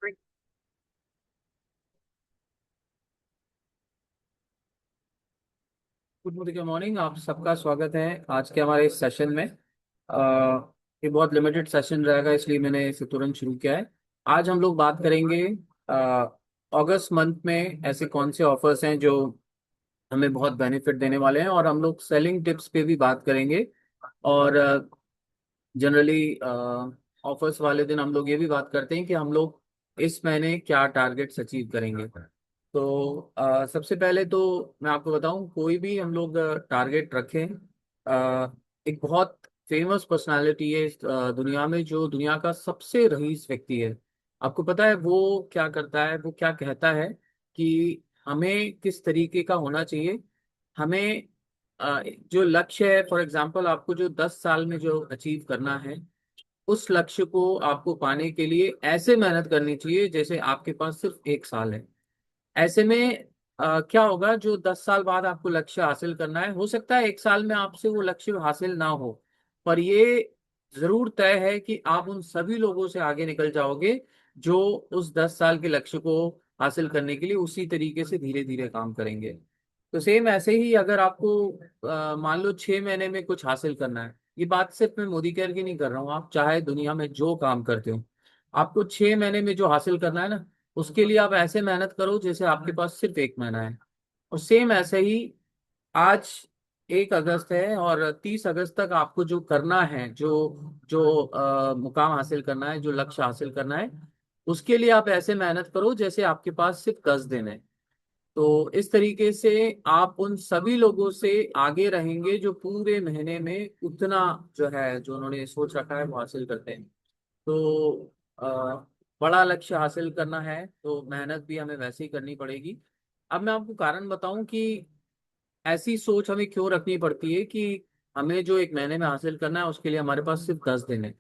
Good morning. आप सबका स्वागत है आज के हमारे इस सेशन में। ये बहुत लिमिटेड सेशन रहेगा, इसलिए मैंने इसे तुरंत शुरू किया है। आज हम लोग बात करेंगे अगस्त मंथ में ऐसे कौन से ऑफर्स हैं जो हमें बहुत बेनिफिट देने वाले हैं, और हम लोग सेलिंग टिप्स पे भी बात करेंगे। और जनरली ऑफर्स वाले दिन हम लोग ये भी बात करते हैं कि हम लोग इस महीने क्या टारगेट्स अचीव करेंगे। तो सबसे पहले तो मैं आपको बताऊं, कोई भी हम लोग टारगेट रखें। एक बहुत फेमस पर्सनालिटी है इस दुनिया में, जो दुनिया का सबसे रईस व्यक्ति है। आपको पता है वो क्या करता है, वो क्या कहता है कि हमें किस तरीके का होना चाहिए। हमें जो लक्ष्य है, फॉर एग्जांपल आपको जो 10 साल में जो अचीव करना है, उस लक्ष्य को आपको पाने के लिए ऐसे मेहनत करनी चाहिए जैसे आपके पास सिर्फ 1 साल है। ऐसे में क्या होगा, जो 10 साल बाद आपको लक्ष्य हासिल करना है, हो सकता है 1 साल में आपसे वो लक्ष्य हासिल ना हो, पर ये जरूर तय है कि आप उन सभी लोगों से आगे निकल जाओगे जो उस 10 साल के लक्ष्य को हासिल करने के लिए उसी तरीके से धीरे धीरे काम करेंगे। तो सेम ऐसे ही अगर आपको मान लो 6 महीने में कुछ हासिल करना है, ये बात सिर्फ मैं मोदी केयर की नहीं कर रहा हूँ, आप चाहे दुनिया में जो काम करते हो, आपको 6 महीने में जो हासिल करना है ना, उसके लिए आप ऐसे मेहनत करो जैसे आपके पास सिर्फ 1 महीना है। और सेम ऐसे ही आज 1 अगस्त है, और 30 अगस्त तक आपको जो करना है, जो जो मुकाम हासिल करना है, जो लक्ष्य हासिल करना है, उसके लिए आप ऐसे मेहनत करो जैसे आपके पास सिर्फ 10 दिन है। तो इस तरीके से आप उन सभी लोगों से आगे रहेंगे जो पूरे महीने में उतना जो है, जो उन्होंने सोच रखा है, वो हासिल करते हैं। तो बड़ा लक्ष्य हासिल करना है तो मेहनत भी हमें वैसे ही करनी पड़ेगी। अब मैं आपको कारण बताऊं कि ऐसी सोच हमें क्यों रखनी पड़ती है कि हमें जो एक महीने में हासिल करना है उसके लिए हमारे पास सिर्फ 10 दिन है।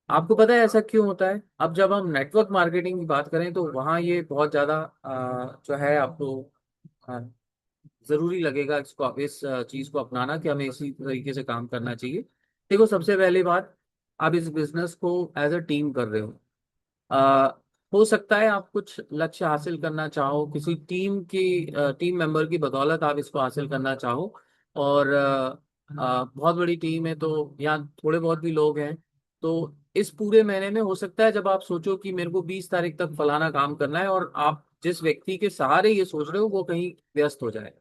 आपको पता है ऐसा क्यों होता है? अब जब हम नेटवर्क मार्केटिंग की बात करें तो वहाँ ये बहुत ज़्यादा जो है आपको अ, जरूरी लगेगा इसको, आप इस चीज को अपनाना कि हमें इसी तरीके से काम करना चाहिए। देखो, सबसे पहली बात, आप इस बिजनेस को एज अ टीम कर रहे हो। आ, हो सकता है आप कुछ लक्ष्य हासिल करना चाहो, किसी टीम मेंबर की बदौलत आप इसको हासिल करना चाहो। और बहुत बड़ी टीम है तो यहाँ थोड़े बहुत भी लोग हैं, तो इस पूरे महीने में हो सकता है जब आप सोचो कि मेरे को 20 तारीख तक फलाना काम करना है, और आप जिस व्यक्ति के सहारे ये सोच रहे हो वो कहीं व्यस्त हो जाए।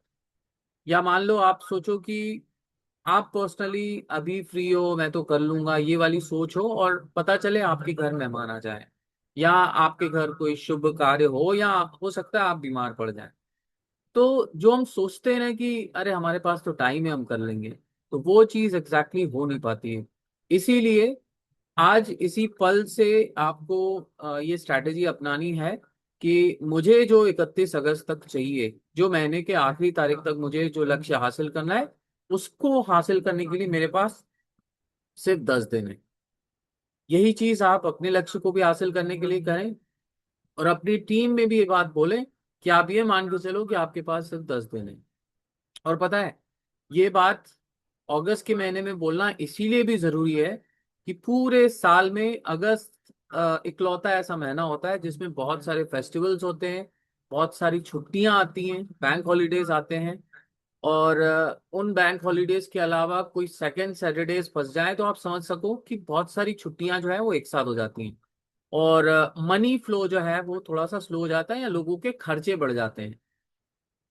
या मान लो आप सोचो कि आप पर्सनली अभी फ्री हो, मैं तो कर लूंगा, ये वाली सोच हो, और पता चले आपके घर मेहमान आ जाए, या आपके घर कोई शुभ कार्य हो, या हो सकता है आप बीमार पड़ जाए। तो जो हम सोचते हैं ना कि अरे हमारे पास तो टाइम है, हम कर लेंगे, तो वो चीज एग्जैक्टली हो नहीं पाती है। इसीलिए आज इसी पल से आपको ये स्ट्रैटेजी अपनानी है कि मुझे जो 31 अगस्त तक चाहिए, जो महीने के आखिरी तारीख तक मुझे जो लक्ष्य हासिल करना है, उसको हासिल करने के लिए मेरे पास सिर्फ 10 दिन है। यही चीज आप अपने लक्ष्य को भी हासिल करने के लिए करें, और अपनी टीम में भी ये बात बोलें कि आप ये मान के चलो कि आपके पास सिर्फ 10 दिन है। और पता है, ये बात अगस्त के महीने में बोलना इसीलिए भी जरूरी है कि पूरे साल में अगस्त इकलौता ऐसा महीना होता है जिसमें बहुत सारे फेस्टिवल्स होते हैं, बहुत सारी छुट्टियां आती हैं, बैंक हॉलीडेज आते हैं। और उन बैंक हॉलीडेज के अलावा कोई सेकंड सैटरडेज फंस जाए तो आप समझ सको कि बहुत सारी छुट्टियां जो है वो एक साथ हो जाती हैं, और मनी फ्लो जो है वो थोड़ा सा स्लो हो जाता है, या लोगों के खर्चे बढ़ जाते हैं।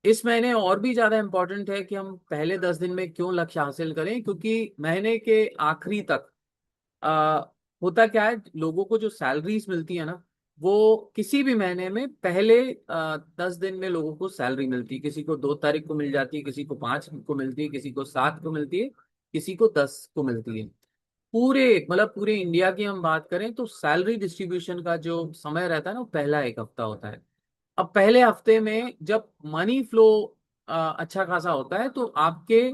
इस महीने और भी ज्यादा इंपॉर्टेंट है कि हम पहले 10 दिन में क्यों लक्ष्य हासिल करें, क्योंकि महीने के आखिरी तक आ, होता क्या है, लोगों को जो सैलरीज मिलती है ना, वो किसी भी महीने में पहले 10 दिन में लोगों को सैलरी मिलती है। किसी को 2 तारीख को मिल जाती है, किसी को 5 को मिलती है, किसी को 7 को मिलती है, किसी को 10 को मिलती है। पूरे मतलब पूरे इंडिया की हम बात करें तो सैलरी डिस्ट्रीब्यूशन का जो समय रहता है ना, वो पहला 1 हफ्ता होता है। अब पहले हफ्ते में जब मनी फ्लो अच्छा खासा होता है, तो आपके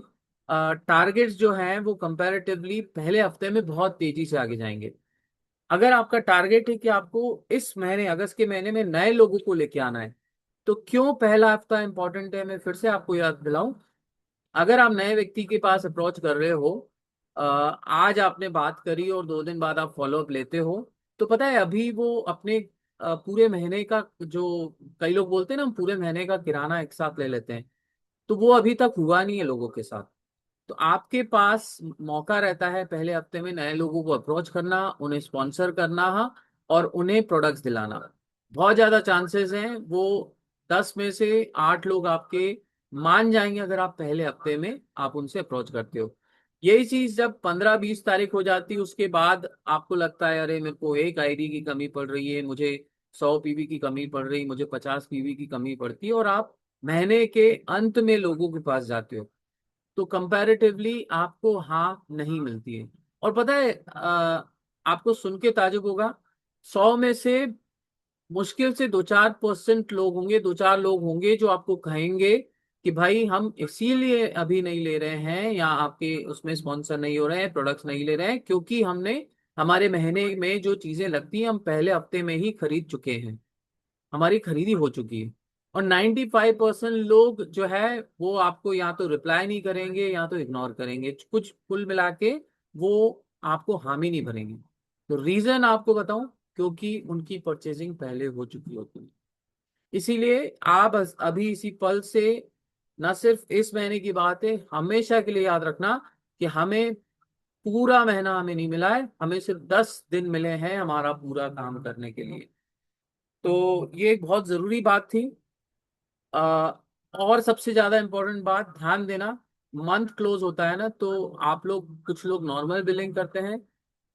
टारगेट्स जो हैं वो कंपैरेटिवली पहले हफ्ते में बहुत तेजी से आगे जाएंगे। अगर आपका टारगेट है कि आपको इस महीने अगस्त के महीने में नए लोगों को लेके आना है, तो क्यों पहला हफ्ता इंपॉर्टेंट है, मैं फिर से आपको याद दिलाऊं। अगर आप नए व्यक्ति के पास अप्रोच कर रहे हो, आज आपने बात करी और 2 दिन बाद आप फॉलोअप लेते हो, तो पता है अभी वो अपने पूरे महीने का जो, कई लोग बोलते हैं ना, हम पूरे महीने का किराना एक साथ ले लेते हैं, तो वो अभी तक हुआ नहीं है लोगों के साथ। तो आपके पास मौका रहता है पहले हफ्ते में नए लोगों को अप्रोच करना, उन्हें स्पॉन्सर करना, और उन्हें प्रोडक्ट्स दिलाना। बहुत ज्यादा चांसेस हैं वो 10 में से 8 लोग आपके मान जाएंगे अगर आप पहले हफ्ते में आप उनसे अप्रोच करते हो। यही चीज जब 15-20 तारीख हो जाती है, उसके बाद आपको लगता है अरे मेरे को एक आईडी की कमी पड़ रही है, मुझे 100 पीवी की कमी पड़ रही, मुझे 50 पीवी की कमी पड़ती है, और आप महीने के अंत में लोगों के पास जाते हो, तो कंपैरेटिवली आपको हाँ नहीं मिलती है। और पता है, आपको सुन के ताजुब होगा, 100 में से मुश्किल से 2-4% लोग होंगे, 2-4 लोग होंगे जो आपको कहेंगे कि भाई हम इसीलिए अभी नहीं ले रहे हैं, या आपके उसमें स्पॉन्सर नहीं हो रहे हैं, प्रोडक्ट्स नहीं ले रहे हैं, क्योंकि हमने हमारे महीने में जो चीजें लगती हैं हम पहले हफ्ते में ही खरीद चुके हैं, हमारी खरीदी हो चुकी है। और 95% लोग जो है वो आपको या तो रिप्लाई नहीं करेंगे या तो इग्नोर करेंगे, कुछ कुल मिला के वो आपको हामी नहीं भरेंगे। तो रीजन आपको बताऊं, क्योंकि उनकी परचेजिंग पहले हो चुकी होती है। इसीलिए आप अभी इसी पल से, न सिर्फ इस महीने की बात है, हमेशा के लिए याद रखना कि हमें पूरा महीना हमें नहीं मिला है, हमें सिर्फ 10 दिन मिले हैं हमारा पूरा काम करने के लिए। तो ये एक बहुत जरूरी बात थी। आ, और सबसे ज्यादा इंपॉर्टेंट बात ध्यान देना, मंथ क्लोज होता है ना, तो आप लोग, कुछ लोग नॉर्मल बिलिंग करते हैं,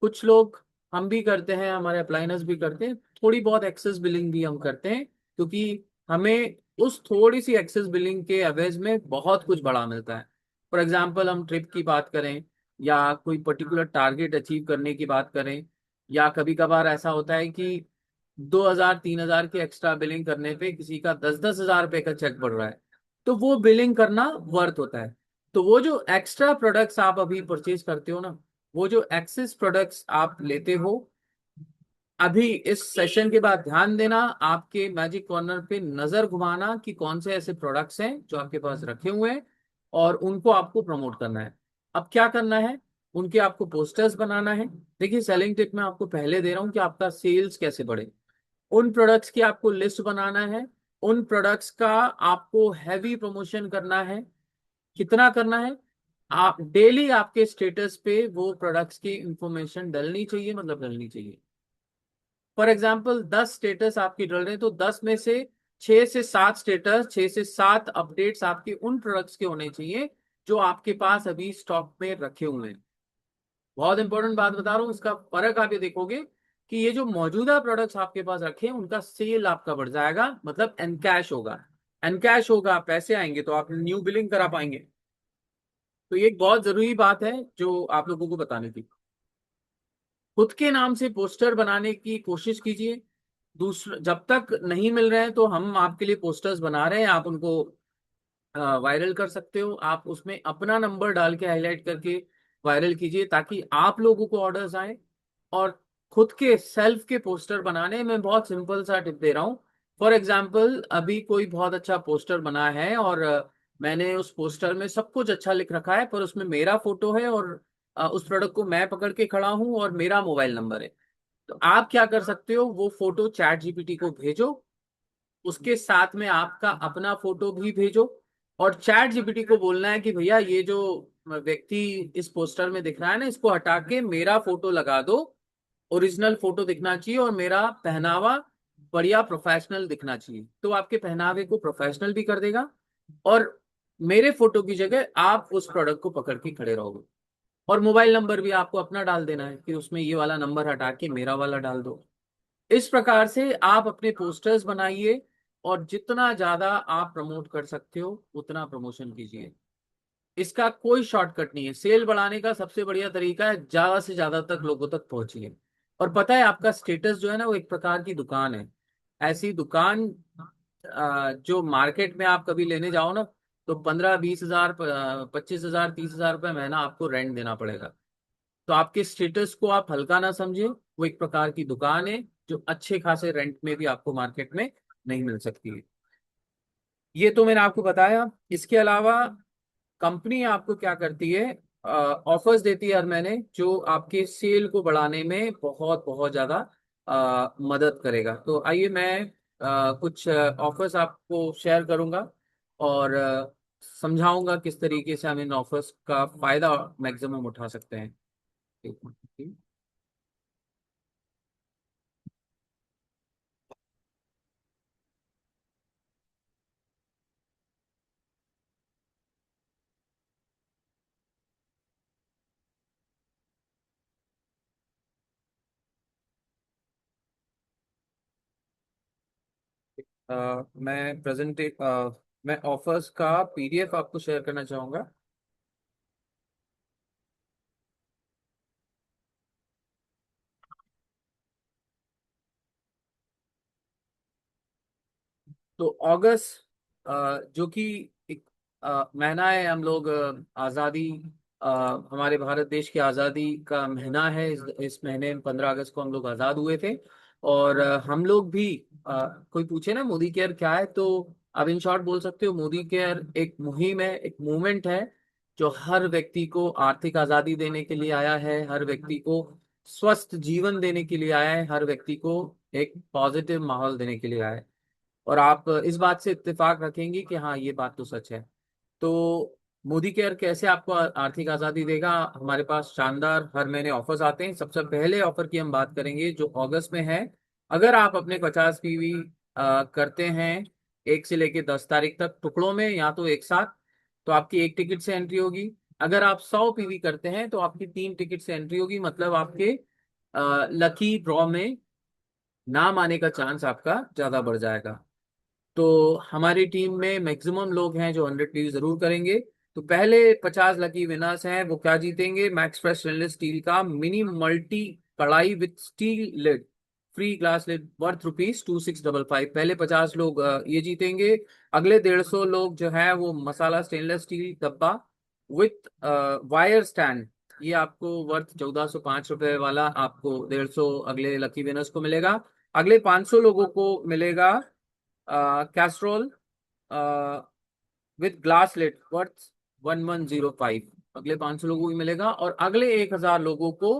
कुछ लोग, हम भी करते हैं, हमारे अप्लाइनर्स भी करते हैं, थोड़ी बहुत एक्सेस बिलिंग भी हम करते हैं, क्योंकि हमें उस थोड़ी सी एक्सेस बिलिंग के एवज में बहुत कुछ बड़ा मिलता है। फॉर एग्जाम्पल हम ट्रिप की बात करें, या कोई पर्टिकुलर टारगेट अचीव करने की बात करें, या कभी कभार ऐसा होता है कि 2,000-3,000 की एक्स्ट्रा बिलिंग करने पे किसी का 10-10 हज़ार रुपए का चेक बढ़ रहा है, तो वो बिलिंग करना वर्थ होता है। तो वो जो एक्स्ट्रा प्रोडक्ट्स आप अभी परचेज करते हो ना, वो जो एक्सेस प्रोडक्ट्स आप लेते हो, अभी इस सेशन के बाद ध्यान देना, आपके मैजिक कॉर्नर पे नजर घुमाना कि कौन से ऐसे प्रोडक्ट्स हैं जो आपके पास रखे हुए हैं, और उनको आपको प्रमोट करना है। अब क्या करना है, उनके आपको पोस्टर्स बनाना है। देखिए, सेलिंग टिप मैं आपको पहले दे रहा हूँ कि आपका सेल्स कैसे बढ़े। उन प्रोडक्ट्स की आपको लिस्ट बनाना है, उन प्रोडक्ट्स का आपको हैवी प्रमोशन करना है। कितना करना है, आप डेली आपके स्टेटस पे वो प्रोडक्ट्स की इंफॉर्मेशन डलनी चाहिए, मतलब डलनी चाहिए। फॉर एग्जाम्पल 10 स्टेटस आपकी डल रहे हैं, तो 10 में से 6 से 7 स्टेटस, 6 से 7 अपडेट्स आपके उन प्रोडक्ट्स के होने चाहिए जो आपके पास अभी स्टॉक में रखे हुए हैं। बहुत इंपॉर्टेंट बात बता रहा हूँ, इसका फर्क आप ये देखोगे कि ये जो मौजूदा प्रोडक्ट्स आपके पास रखे हैं उनका सेल आपका बढ़ जाएगा, मतलब एनकैश होगा। एनकैश होगा, पैसे आएंगे, तो आप न्यू बिलिंग करा पाएंगे। तो ये एक बहुत जरूरी बात है जो आप लोगों को बतानी थी। खुद के नाम से पोस्टर बनाने की कोशिश कीजिए। दूसरा, जब तक नहीं मिल रहे हैं तो हम आपके लिए पोस्टर्स बना रहे हैं, आप उनको वायरल कर सकते हो। आप उसमें अपना नंबर डाल के हाईलाइट करके वायरल कीजिए, ताकि आप लोगों को ऑर्डर्स आए। और खुद के सेल्फ के पोस्टर बनाने में बहुत सिंपल सा टिप दे रहा हूँ। फॉर एग्जाम्पल, अभी कोई बहुत अच्छा पोस्टर बना है, और मैंने उस पोस्टर में सब कुछ अच्छा लिख रखा है, पर उसमें मेरा फोटो है, और उस प्रोडक्ट को मैं पकड़ के खड़ा हूँ, और मेरा मोबाइल नंबर है। तो आप क्या कर सकते हो, वो फोटो चैट जीपीटी को भेजो, उसके साथ में आपका अपना फोटो भी भेजो, और चैट जीपीटी को बोलना है कि भैया ये जो व्यक्ति इस पोस्टर में दिख रहा है ना, इसको हटा के मेरा फोटो लगा दो, ओरिजिनल फोटो दिखना चाहिए, और मेरा पहनावा बढ़िया प्रोफेशनल दिखना चाहिए। तो आपके पहनावे को प्रोफेशनल भी कर देगा, और मेरे फोटो की जगह आप उस प्रोडक्ट को पकड़ के खड़े रहोगे। और मोबाइल नंबर भी आपको अपना डाल देना है कि उसमें ये वाला नंबर हटा के मेरा वाला डाल दो। इस प्रकार से आप अपने पोस्टर्स बनाइए, और जितना ज्यादा आप प्रमोट कर सकते हो उतना प्रमोशन कीजिए। इसका कोई शॉर्टकट नहीं है, सेल बढ़ाने का सबसे बढ़िया तरीका है ज्यादा से ज्यादा तक लोगों तक पहुंचिए। और पता है, आपका स्टेटस जो है ना, वो एक प्रकार की दुकान है। ऐसी दुकान जो मार्केट में आप कभी लेने जाओ ना, तो 15-20 हजार, 25 हजार, 30 हजार रुपये महीना आपको रेंट देना पड़ेगा। तो आपके स्टेटस को आप हल्का ना समझिए, वो एक प्रकार की दुकान है जो अच्छे खासे रेंट में भी आपको मार्केट में नहीं मिल सकती है। ये तो मैंने आपको बताया। इसके अलावा कंपनी आपको क्या करती है, ऑफर्स देती है हर महीने, जो आपके सेल को बढ़ाने में बहुत बहुत ज्यादा मदद करेगा। तो आइए मैं कुछ ऑफर्स आपको शेयर करूंगा और समझाऊंगा किस तरीके से हम इन ऑफर्स का फायदा मैक्सिमम उठा सकते हैं। एक मिनट। मैं ऑफर्स का पीडीएफ आपको शेयर करना चाहूंगा। तो अगस्त जो कि एक महीना है, हम लोग आज़ादी अ, हमारे भारत देश की आज़ादी का महीना है। इस महीने में 15 अगस्त को हम लोग आज़ाद हुए थे। और हम लोग भी कोई पूछे ना मोदी केयर क्या है, तो आप इन शॉर्ट बोल सकते हो मोदी केयर एक मुहिम है, एक मूवमेंट है जो हर व्यक्ति को आर्थिक आज़ादी देने के लिए आया है, हर व्यक्ति को स्वस्थ जीवन देने के लिए आया है, हर व्यक्ति को एक पॉजिटिव माहौल देने के लिए आया है। और आप इस बात से इत्तेफाक रखेंगे कि हाँ ये बात तो सच है। तो मोदी केयर कैसे आपको आर्थिक आज़ादी देगा? हमारे पास शानदार हर महीने ऑफर्स आते हैं। सबसे पहले ऑफर की हम बात करेंगे जो अगस्त में है। अगर आप अपने 50 पीवी करते हैं 1 से लेके 10 तारीख तक टुकड़ों में या तो एक साथ, तो आपकी एक टिकट से एंट्री होगी। अगर आप 100 पीवी करते हैं तो आपकी 3 टिकट से एंट्री होगी, मतलब आपके लकी ड्रॉ में नाम आने का चांस आपका ज्यादा बढ़ जाएगा। तो हमारी टीम में मैक्सिमम लोग हैं जो 100 पीवी जरूर करेंगे। तो पहले 50 लकी विनर्स हैं, वो क्या जीतेंगे? मैक्स फ्रेश स्टेनलेस स्टील का mini multi kadhai with steel lid, free glass lid worth ₹2655। पहले 50 लोग ये जीतेंगे। अगले 150 लोग जो है वो मसाला स्टेनलेस स्टील डब्बा विथ वायर स्टैंड, ये आपको वर्थ ₹1405 वाला आपको 150 अगले लकी विनर्स को मिलेगा। अगले 500 लोगों को मिलेगा casserole with glass lid worth 1105। अगले 500 लोगों को मिलेगा। और अगले 1000 लोगों को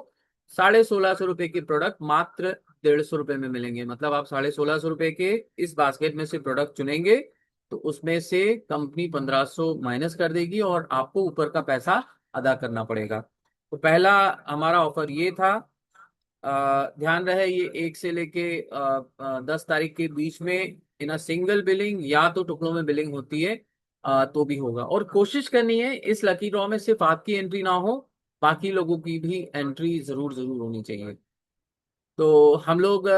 ₹1650 के प्रोडक्ट मात्र 150 रुपए में मिलेंगे। मतलब आप ₹1650 के इस बास्केट में से प्रोडक्ट चुनेंगे तो उसमें से कंपनी 1500 माइनस कर देगी और आपको ऊपर का पैसा अदा करना पड़ेगा। तो पहला हमारा ऑफर ये था। ध्यान रहे ये 1 से लेके 10 तारीख के बीच में इन अ सिंगल बिलिंग या तो टुकड़ों में बिलिंग होती है तो भी होगा। और कोशिश करनी है इस लकी ड्रॉ में सिर्फ आपकी एंट्री ना हो, बाकी लोगों की भी एंट्री जरूर जरूर होनी चाहिए। तो हम लोग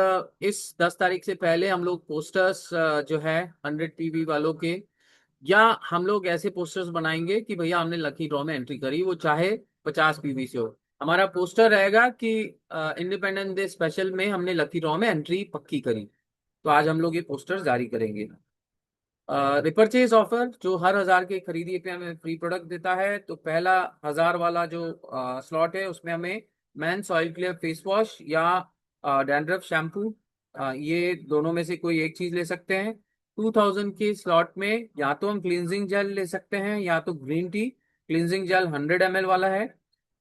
इस 10 तारीख से पहले हम लोग पोस्टर्स जो है 100 पीवी वालों के, या हम लोग ऐसे पोस्टर्स बनाएंगे कि भैया हमने लकी ड्रॉ में एंट्री करी, वो चाहे 50 पीवी से हो। हमारा पोस्टर रहेगा कि इंडिपेंडेंस डे स्पेशल में हमने लकी ड्रॉ में एंट्री पक्की करी। तो आज हम लोग ये पोस्टर जारी करेंगे। रिपर्चेज ऑफर जो हर 1000 के खरीदी पे हमें फ्री प्रोडक्ट देता है। तो पहला 1000 वाला जो स्लॉट है उसमें हमें men's oil clear face wash या डैंड्रफ शैम्पू, ये दोनों में से कोई एक चीज ले सकते हैं। 2000 के स्लॉट में या तो हम क्लींजिंग जेल ले सकते हैं या तो green tea. Cleansing gel 100 ml वाला है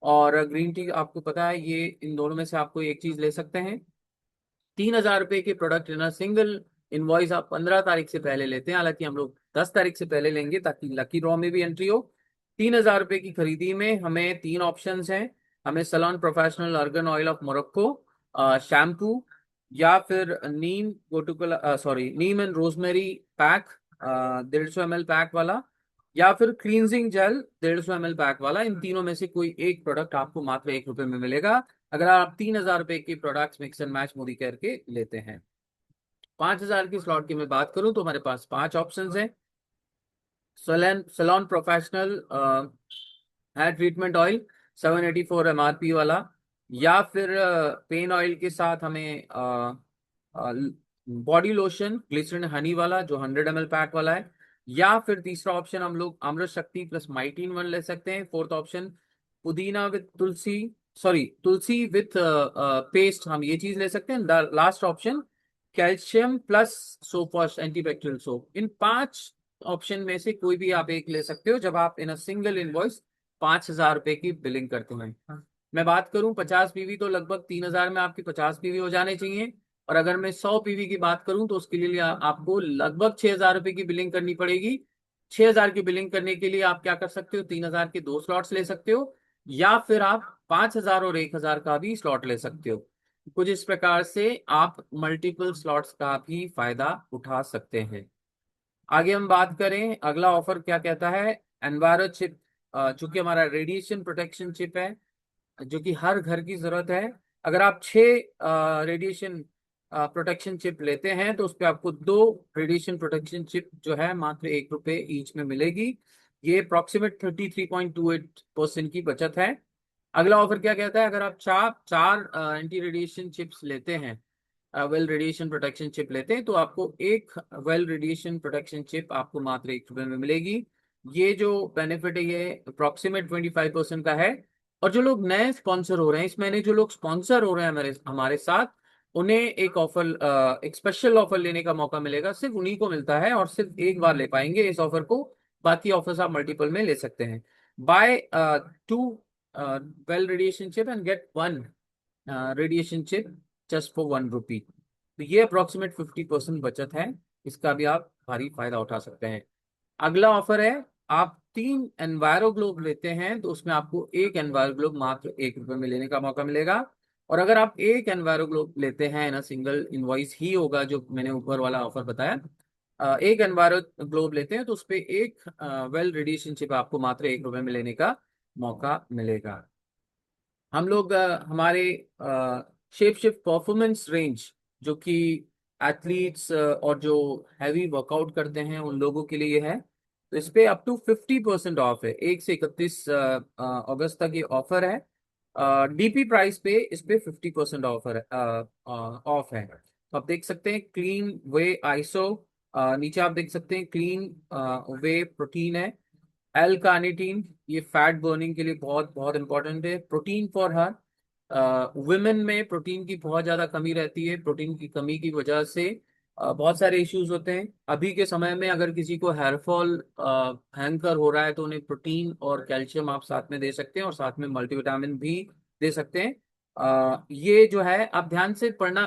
और ग्रीन टी आपको पता है, ये इन दोनों में से आपको एक चीज ले सकते हैं। ₹3000 के प्रोडक्ट इन सिंगल इनवॉइस आप 15 तारीख से पहले लेते हैं, हालांकि हम लोग 10 तारीख से पहले लेंगे ताकि लकी ड्रॉ में भी एंट्री हो। ₹3000 की खरीदी में हमें 3 ऑप्शंस हैं। हमें salon professional argan oil of Morocco shampoo, या फिर नीम गोटुकला sorry neem and rosemary pack 150 ml pack वाला, या फिर क्लींजिंग जेल 150 ml पैक वाला। इन तीनों में से कोई एक प्रोडक्ट आपको मात्र ₹1 में मिलेगा अगर आप ₹3000 के products mix and match Modi care के लेते हैं। 5000 की स्लॉट की मैं बात करूं तो हमारे पास 5 ऑप्शंस हैं। Salon professional hair treatment oil 784 MRP वाला, या फिर पेन ऑयल के साथ हमें बॉडी लोशन ग्लिसरीन हनी वाला जो 100 ml पैक वाला है, या फिर तीसरा ऑप्शन हम लोग अमृत शक्ति प्लस माइटीन वन ले सकते हैं। Fourth option pudina with tulsi, sorry tulsi with paste, हम ये चीज ले सकते हैं। Last option calcium plus soap wash antibacterial soap. इन 5 ऑप्शन में से कोई भी आप एक ले सकते हो जब आप इन अ सिंगल इनवॉइस ₹5000 की बिलिंग करते हैं। मैं बात करूं 50 पीवी तो लगभग 3,000 में आपकी 50 पीवी हो जाने चाहिए। और अगर मैं 100 पीवी की बात करूं तो उसके लिए आपको लगभग 6,000 रुपए की बिलिंग करनी पड़ेगी। 6,000 की बिलिंग करने के लिए आप क्या कर सकते हो, 3,000 के दो स्लॉट्स ले सकते हो, या फिर आप 5,000 और 1,000 का भी स्लॉट ले सकते हो। कुछ इस प्रकार से आप मल्टीपल स्लॉट्स का भी फायदा उठा सकते हैं। आगे हम बात करें, अगला ऑफर क्या कहता है, एनवायरो चिप, जो कि हमारा रेडिएशन प्रोटेक्शन चिप है, जो कि हर घर की जरूरत है। अगर आप 6 रेडिएशन प्रोटेक्शन चिप लेते हैं तो उस पे आपको 2 रेडिएशन प्रोटेक्शन चिप जो है मात्र ₹1 ईच में मिलेगी। ये अप्रोक्सीमेट 33.28% की बचत है। अगला ऑफर क्या कहता है, अगर आप चार चार एंटी रेडिएशन चिप्स लेते हैं, वेल रेडिएशन प्रोटेक्शन चिप लेते हैं, तो आपको एक वेल रेडिएशन प्रोटेक्शन चिप आपको मात्र ₹1 में मिलेगी। ये जो बेनिफिट है ये अप्रोक्सीमेट 25% का है। और जो लोग नए स्पॉन्सर हो रहे हैं इस महीने, जो लोग स्पॉन्सर हो रहे हैं हमारे हमारे साथ, उन्हें एक स्पेशल ऑफर लेने का मौका मिलेगा। सिर्फ उन्हीं को मिलता है और सिर्फ एक बार ले पाएंगे इस ऑफर को। बाकी ऑफर्स आप मल्टीपल में ले सकते हैं। Buy 2 well radiation chip and get 1 radiation chip just for ₹1। तो ये अप्रोक्सीमेट 50% बचत है। इसका भी आप भारी फायदा उठा सकते हैं। अगला ऑफर है, आप 3 एनवायरो ग्लोब लेते हैं तो उसमें आपको एक एनवायरो ग्लोब मात्र ₹1 में लेने का मौका मिलेगा। और अगर आप एक एनवायरो ग्लोब लेते हैं ना, सिंगल इनवॉइस ही होगा जो मैंने ऊपर वाला ऑफर बताया, एक एनवायरो ग्लोब लेते हैं तो उस पे एक वेल रेडिएशन चिप आपको मात्र ₹1 में लेने का मौका मिलेगा। हम लोग हमारे शेप शिफ्ट परफॉर्मेंस रेंज, जो कि एथलीट्स और जो हैवी वर्कआउट करते हैं उन लोगों के लिए है, तो इस पे अप टू 50% ऑफ है। 1 से 31 अगस्त तक ये ऑफर है। डीपी प्राइस पे इस पे 50% ऑफर है, ऑफ है। तो आप देख सकते हैं क्लीन वे आइसो, नीचे आप देख सकते हैं क्लीन वे प्रोटीन है, एल कार्निटीन, ये फैट बर्निंग के लिए बहुत बहुत इंपॉर्टेंट है। प्रोटीन फॉर हर, वुमेन में प्रोटीन की बहुत ज्यादा कमी रहती है। प्रोटीन की कमी की वजह से बहुत सारे इश्यूज होते हैं। अभी के समय में अगर किसी को हेयर फॉल भयंकर हो रहा है तो उन्हें प्रोटीन और कैल्शियम आप साथ में दे सकते हैं, और साथ में मल्टीविटामिन भी दे सकते हैं। ये जो है आप ध्यान से पढ़ना,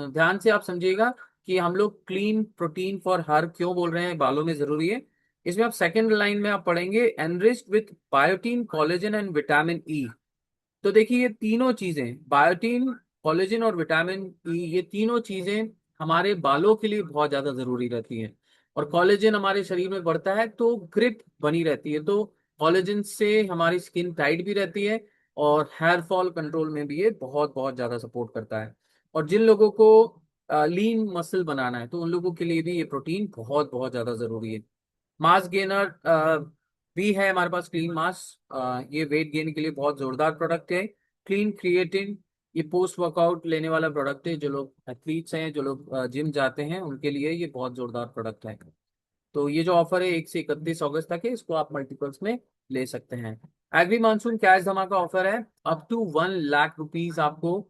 ध्यान से आप समझिएगा कि हम लोग क्लीन प्रोटीन फॉर हर क्यों बोल रहे हैं, बालों में जरूरी है। इसमें आप सेकंड लाइन में आप पढ़ेंगे enriched with biotin, collagen and vitamin E. तो देखिए ये तीनों चीजें, बायोटीन, कोलेजन और विटामिन ई, ये तीनों चीजें हमारे बालों के लिए बहुत ज्यादा जरूरी रहती हैं। और कोलेजन हमारे शरीर में बढ़ता है तो ग्रिप बनी रहती है, तो कोलेजन से हमारी स्किन टाइट भी रहती है, और हेयर फॉल कंट्रोल में भी ये बहुत बहुत ज्यादा सपोर्ट करता है। और जिन लोगों को लीन मसल बनाना है तो उन लोगों के लिए भी ये प्रोटीन बहुत बहुत ज्यादा जरूरी है। मास गेनर भी है हमारे पास, क्लीन मास, ये वेट गेन के लिए बहुत जोरदार प्रोडक्ट है। क्लीन क्रिएटिन, ये पोस्ट वर्कआउट लेने वाला प्रोडक्ट है। जो लोग एथलीट्स हैं, जो लोग जिम जाते हैं, उनके लिए ये बहुत जोरदार प्रोडक्ट है। तो ये जो ऑफर है 1 से 31 अगस्त तक है, इसको आप मल्टीपल्स में ले सकते हैं। एग्री मानसून कैश धमाका ऑफर है, अप टू ₹1 लाख आपको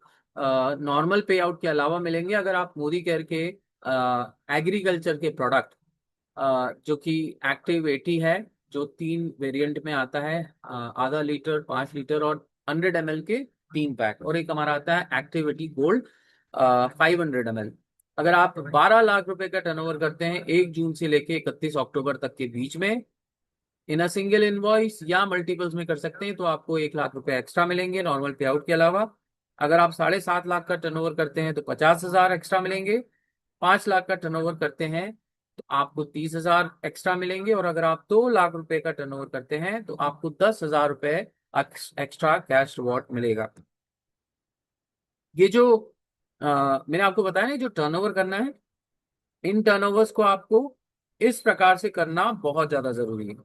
नॉर्मल पे आउट के अलावा मिलेंगे अगर आप मोदी केयर के एग्रीकल्चर के प्रोडक्ट, जो कि एक्टिव 80 है, जो 3 वेरिएंट में आता है, आधा लीटर, 5 लीटर और 100 ml के 3 पैक, और एक हमारा आता है एक्टिविटी गोल्ड 500 ml। अगर आप ₹12 लाख का टर्नओवर करते हैं 1 जून से लेके 31 अक्टूबर तक के बीच में, इन अ सिंगल इनवॉइस या मल्टीपल्स में कर सकते हैं, तो आपको ₹1 लाख एक्स्ट्रा मिलेंगे नॉर्मल पे आउट के अलावा। अगर आप 7.5 लाख का टर्नओवर करते हैं तो 50,000 एक्स्ट्रा मिलेंगे। 5 लाख का टर्नओवर करते हैं तो आपको 30,000 एक्स्ट्रा मिलेंगे। और अगर आप ₹2 लाख का टर्नओवर करते हैं तो आपको ₹10,000 एक्स्ट्रा कैश रिवॉर्ड मिलेगा। ये जो मैंने आपको बताया ना, जो टर्नओवर करना है, इन टर्नओवर्स को आपको इस प्रकार से करना बहुत ज्यादा जरूरी है।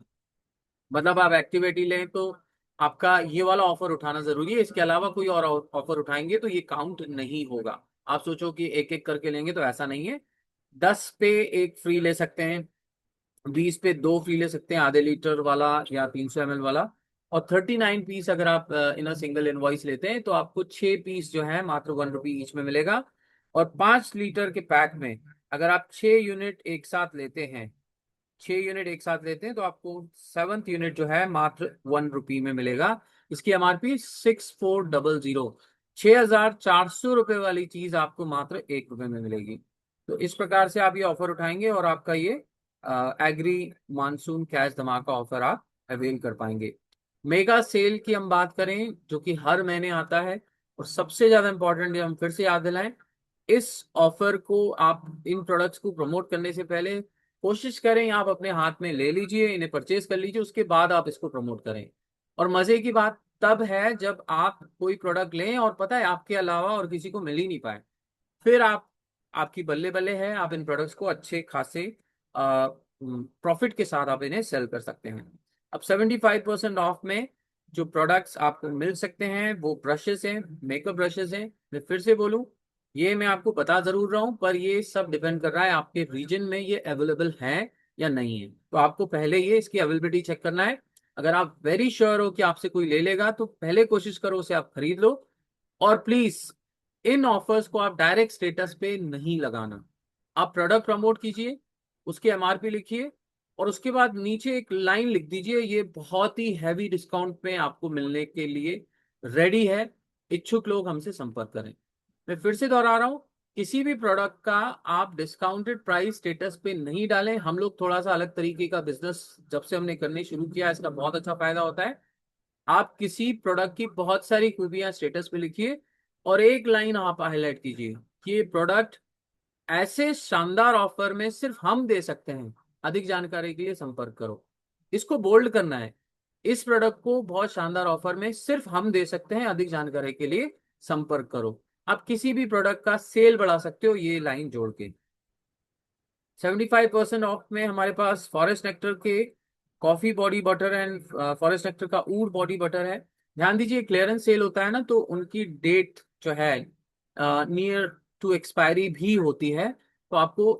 मतलब आप एक्टिविटी लें तो आपका ये वाला ऑफर उठाना जरूरी है, इसके अलावा कोई और ऑफर उठाएंगे तो ये काउंट नहीं होगा। आप सोचो कि एक एक करके लेंगे, तो ऐसा नहीं है। 10 पे एक फ्री ले सकते हैं, 20 पे दो फ्री ले सकते हैं, आधे लीटर वाला या 300 ml वाला। और 39 पीस अगर आप इन अ सिंगल इनवॉइस लेते हैं तो आपको 6 पीस जो है मात्र ₹1 ईच में मिलेगा। और 5 लीटर के पैक में अगर आप 6 यूनिट एक साथ लेते हैं, 6 यूनिट एक साथ लेते हैं तो आपको 7th यूनिट जो है मात्र ₹1 में मिलेगा। इसकी एमआरपी 6400, 6400 रुपये वाली चीज आपको मात्र 1 रुपए में मिलेगी। तो इस प्रकार से आप ये ऑफर उठाएंगे और आपका ये एग्री मानसून कैश धमाका ऑफर आप अवेल कर पाएंगे। मेगा सेल की हम बात करें जो कि हर महीने आता है, और सबसे ज्यादा इंपॉर्टेंट हम फिर से याद दिलाएं, इस ऑफर को आप इन प्रोडक्ट्स को प्रमोट करने से पहले कोशिश करें आप अपने हाथ में ले लीजिए, इन्हें परचेज कर लीजिए, उसके बाद आप इसको प्रमोट करें। और मजे की बात तब है जब आप कोई प्रोडक्ट लें और पता है आपके अलावा और किसी को मिल ही नहीं पाए, फिर आप आपकी बल्ले बल्ले है, आप इन प्रोडक्ट्स को अच्छे खासे प्रॉफिट के साथ आप इन्हें सेल कर सकते हैं। अब 75% ऑफ में जो प्रोडक्ट्स आपको मिल सकते हैं वो ब्रशेस हैं, मेकअप ब्रशेस हैं। मैं फिर से बोलूं, ये मैं आपको बता जरूर रहा हूं, पर ये सब डिपेंड कर रहा है आपके रीजन में ये अवेलेबल है या नहीं है। तो आपको पहले ये इसकी अवेलेबिलिटी चेक करना है। अगर आप वेरी श्योर हो कि आपसे कोई ले लेगा तो पहले कोशिश करो उसे आप खरीद लो। और प्लीज इन ऑफर्स को आप डायरेक्ट स्टेटस पे नहीं लगाना। आप प्रोडक्ट प्रमोट कीजिए, उसकी एमआरपी लिखिए, और उसके बाद नीचे एक लाइन लिख दीजिए, ये बहुत ही हैवी डिस्काउंट में आपको मिलने के लिए रेडी है, इच्छुक लोग हमसे संपर्क करें। मैं फिर से दोहरा रहा हूं, किसी भी प्रोडक्ट का आप डिस्काउंटेड प्राइस स्टेटस पे नहीं डालें। हम लोग थोड़ा सा अलग तरीके का बिजनेस जब से हमने करने शुरू किया, इसका बहुत अच्छा फायदा होता है। आप किसी प्रोडक्ट की बहुत सारी खूबियां स्टेटस पे लिखिए और एक लाइन आप हाईलाइट कीजिए कि ये प्रोडक्ट ऐसे शानदार ऑफर में सिर्फ हम दे सकते हैं, अधिक जानकारी के लिए संपर्क करो। इसको बोल्ड करना है, इस प्रोडक्ट को बहुत शानदार ऑफर में सिर्फ हम दे सकते हैं, अधिक जानकारी के लिए संपर्क करो। आप किसी भी प्रोडक्ट का सेल बढ़ा सकते हो ये लाइन जोड़ के। 75% ऑफ में हमारे पास फॉरेस्ट नेक्टर के coffee body butter and forest nectar का ऊड बॉडी बटर है। ध्यान दीजिए, क्लियरेंस सेल होता है ना, तो उनकी डेट जो है नियर टू एक्सपायरी भी होती है। तो आपको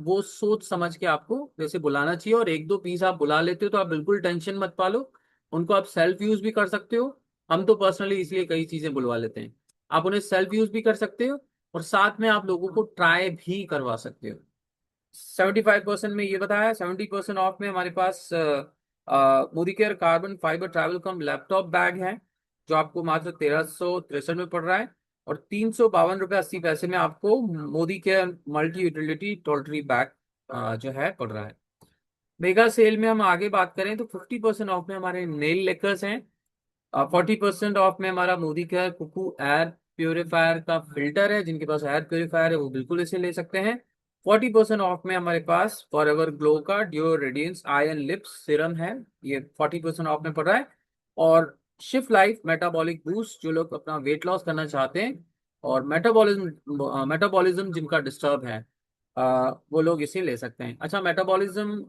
वो सोच समझ के आपको वैसे बुलाना चाहिए, और एक दो पीस आप बुला लेते हो तो आप बिल्कुल टेंशन मत पालो, उनको आप सेल्फ यूज भी कर सकते हो। हम तो पर्सनली इसलिए कई चीजें बुलवा लेते हैं। आप उन्हें सेल्फ यूज भी कर सकते हो और साथ में आप लोगों को ट्राई भी करवा सकते हो। 75% में ये बताया। 70% ऑफ में हमारे पास Modi care carbon fibre travel cum laptop bag है, जो आपको मात्र 1363 में पड़ रहा है। और 352 रुपये 80 पैसे में आपको Modi care multi utility toiletry bag जो है पड़ रहा है। मेगा सेल में हम आगे बात करें तो 50% ऑफ में हमारे नेल लेकर्स हैं। 40% ऑफ में हमारा Modicare Cuckoo air purifier का फिल्टर है, जिनके पास एयर प्योरीफायर है वो बिल्कुल इसे ले सकते हैं। 40% ऑफ में हमारे पास फॉर एवर ग्लो का deo radiance ion lips serum है, ये 40% ऑफ में पड़ रहा है। और शिफ्ट लाइफ मेटाबॉलिक बूस्ट, जो लोग अपना वेट लॉस करना चाहते हैं और मेटाबॉलिज्म जिनका डिस्टर्ब है, वो लोग इसे ले सकते हैं। अच्छा, मेटाबॉलिज्म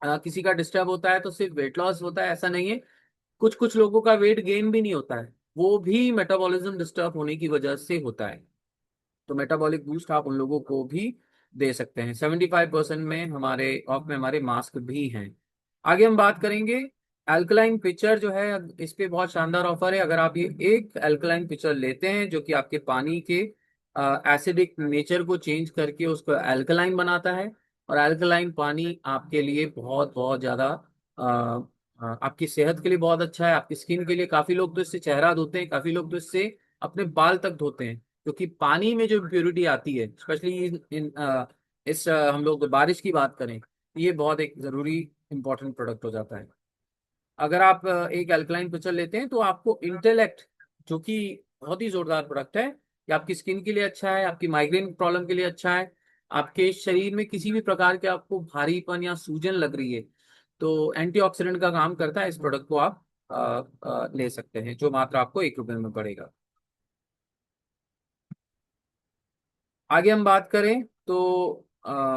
किसी का डिस्टर्ब होता है तो सिर्फ वेट लॉस होता है ऐसा नहीं है, कुछ कुछ लोगों का वेट गेन भी नहीं होता है, वो भी मेटाबॉलिज्म डिस्टर्ब होने की वजह से होता है। तो मेटाबॉलिक बूस्ट आप उन लोगों को भी दे सकते हैं। 75% में हमारे ऑफ में हमारे मास्क भी हैं। आगे हम बात करेंगे अल्कलाइन पिक्चर जो है, इस पे बहुत शानदार ऑफर है। अगर आप ये एक अल्कलाइन पिक्चर लेते हैं जो कि आपके पानी के एसिडिक नेचर को चेंज करके उसको अल्कलाइन बनाता है, और अल्कलाइन पानी आपके लिए बहुत बहुत ज्यादा आपकी सेहत के लिए बहुत अच्छा है, आपकी स्किन के लिए। काफी लोग तो इससे चेहरा धोते हैं, काफी लोग तो इससे अपने बाल तक धोते हैं, क्योंकि पानी में जो प्योरिटी आती है, स्पेशली हम लोग बारिश की बात करें, ये बहुत एक जरूरी इंपॉर्टेंट प्रोडक्ट हो जाता है। अगर आप एक अल्कलाइन पिक्चर लेते हैं तो आपको इंटेलेक्ट, जो कि बहुत ही जोरदार प्रोडक्ट है, ये आपकी स्किन के लिए अच्छा है, आपकी माइग्रेन प्रॉब्लम के लिए अच्छा है। आपके शरीर में किसी भी प्रकार के आपको भारीपन या सूजन लग रही है तो एंटीऑक्सीडेंट का काम करता है, इस प्रोडक्ट को आप ले सकते हैं, जो मात्र आपको 1 रुपए में पड़ेगा। आगे हम बात करें तो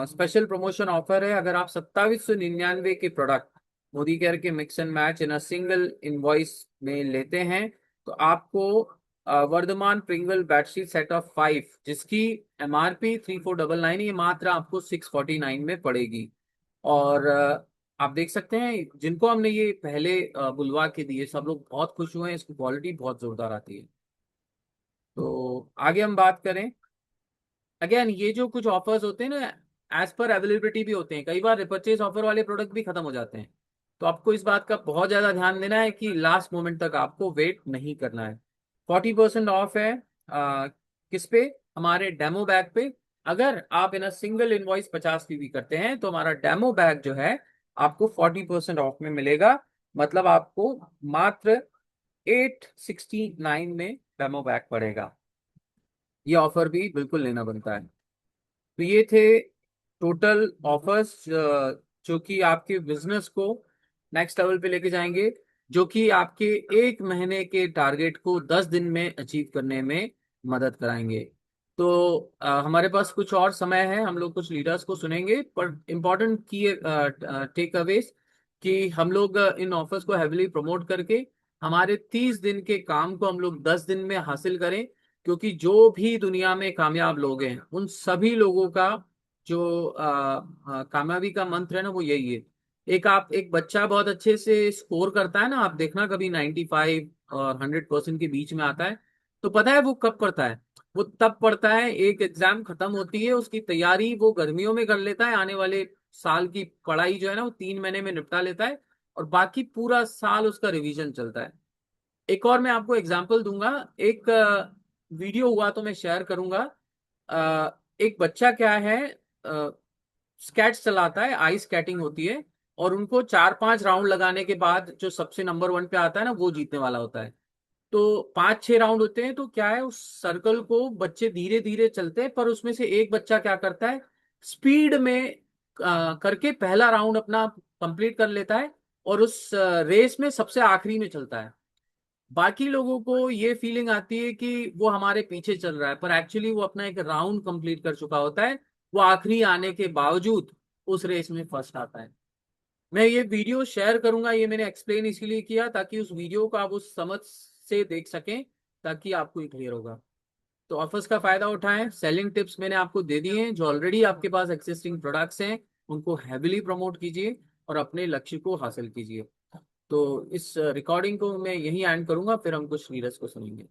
स्पेशल प्रमोशन ऑफर है। अगर आप 2799 के प्रोडक्ट मोदी केयर के mix and match in a single invoice में लेते हैं तो आपको Vardhman Pringle bedsheet set of 5, जिसकी एमआरपी 3499, ये मात्र आपको 649 में पड़ेगी। और आप देख सकते हैं जिनको हमने ये पहले बुलवा के दिए सब लोग बहुत खुश हुए हैं, इसकी क्वालिटी बहुत जोरदार आती है। तो आगे हम बात करें, अगेन ये जो कुछ ऑफर्स होते हैं ना, एज पर अवेलेबिलिटी भी होते हैं, कई बार रिपर्चेज ऑफर वाले प्रोडक्ट भी खत्म हो जाते हैं। तो आपको इस बात का बहुत ज्यादा ध्यान देना है कि लास्ट मोमेंट तक आपको वेट नहीं करना है। 40% ऑफ है किस पे? हमारे डेमो बैग पे। अगर आप इन सिंगल इनवॉइस 50 पीवी करते हैं तो हमारा डेमो बैग जो है आपको 40% ऑफ में मिलेगा। मतलब आपको मात्र 869 में डेमो बैग पड़ेगा। ये ऑफर भी बिल्कुल लेना बनता है। तो ये थे टोटल ऑफर्स जो कि आपके बिजनेस को नेक्स्ट लेवल पे लेके जाएंगे, जो कि आपके 1 महीने के टारगेट को 10 दिन में अचीव करने में मदद कराएंगे। तो हमारे पास कुछ और समय है, हम लोग कुछ लीडर्स को सुनेंगे, पर इम्पोर्टेंट की टेक अवेज कि हम लोग इन ऑफर्स को हैविली प्रमोट करके हमारे 30 दिन के काम को हम लोग 10 दिन में हासिल करें। क्योंकि जो भी दुनिया में कामयाब लोग हैं उन सभी लोगों का जो कामयाबी का मंत्र है ना, वो यही है। एक बच्चा बहुत अच्छे से स्कोर करता है ना, आप देखना कभी 95 और 100% के बीच में आता है, तो पता है वो कब पढ़ता है? वो तब पढ़ता है, एक एग्जाम खत्म होती है, उसकी तैयारी वो गर्मियों में कर लेता है, आने वाले साल की पढ़ाई जो है ना वो 3 महीने में निपटा लेता है, और बाकी पूरा साल उसका रिवीजन चलता है। एक और मैं आपको एग्जांपल दूंगा। एक वीडियो हुआ तो मैं शेयर करूंगा। एक बच्चा क्या है, स्केट्स चलाता है, आइस स्केटिंग होती है, और उनको 4-5 राउंड लगाने के बाद जो सबसे नंबर 1 पे आता है ना वो जीतने वाला होता है। तो 5-6 राउंड होते हैं, तो क्या है उस सर्कल को बच्चे धीरे धीरे चलते हैं, पर उसमें से एक बच्चा क्या करता है, स्पीड में करके पहला राउंड अपना कंप्लीट कर लेता है, और उस रेस में सबसे आखिरी में चलता है। बाकी लोगों को ये फीलिंग आती है कि वो हमारे पीछे चल रहा है, पर एक्चुअली वो अपना एक राउंड कंप्लीट कर चुका होता है। वो आखिरी आने के बावजूद उस रेस में फर्स्ट आता है। मैं ये वीडियो शेयर करूंगा, ये मैंने एक्सप्लेन इसीलिए किया ताकि उस वीडियो को आप उस समझ से देख सकें, ताकि आपको ये क्लियर होगा। तो ऑफर्स का फायदा उठाएं, सेलिंग टिप्स मैंने आपको दे दिए हैं, जो ऑलरेडी आपके पास एक्सिस्टिंग प्रोडक्ट्स हैं उनको हैविली प्रमोट कीजिए और अपने लक्ष्य को हासिल कीजिए। तो इस रिकॉर्डिंग को मैं यहीं एंड करूंगा, फिर हम कुछ लीडर्स को सुनेंगे।